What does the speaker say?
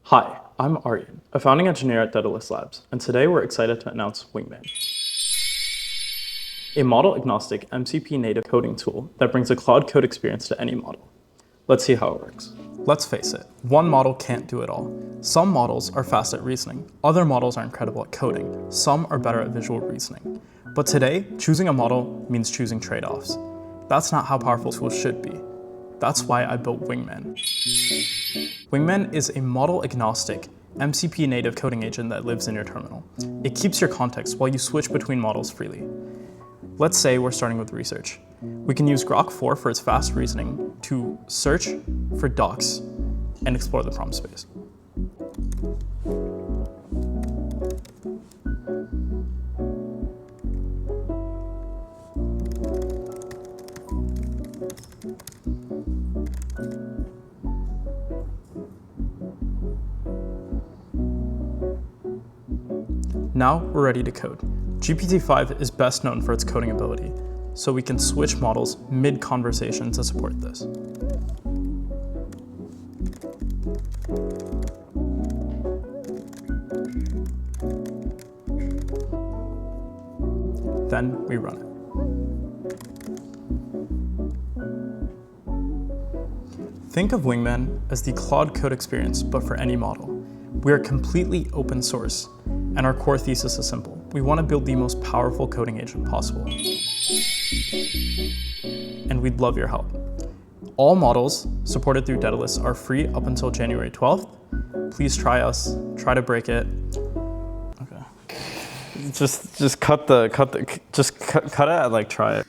Hi, I'm Aryan, a founding engineer at Daedalus Labs, and today we're excited to announce Wingman, a model-agnostic MCP-native coding tool that brings a Claude Code experience to any model. Let's see how it works. Let's face it, one model can't do it all. Some models are fast at reasoning, other models are incredible at coding, some are better at visual reasoning. But today, choosing a model means choosing trade-offs. That's not how powerful tools should be. That's why I built Wingman. Wingman is a model-agnostic, MCP-native coding agent that lives in your terminal. It keeps your context while you switch between models freely. Let's say we're starting with research. We can use Grok 4 for its fast reasoning to search for docs and explore the prompt space. Now we're ready to code. GPT-5 is best known for its coding ability, so we can switch models mid-conversation to support this. Then we run it. Think of Wingman as the Claude Code experience, but for any model. We are completely open source, and our core thesis is simple. We want to build the most powerful coding agent possible. And we'd love your help. All models supported through Daedalus are free up until January 12th. Please try us, try to break it. Okay. Just cut it, like try it.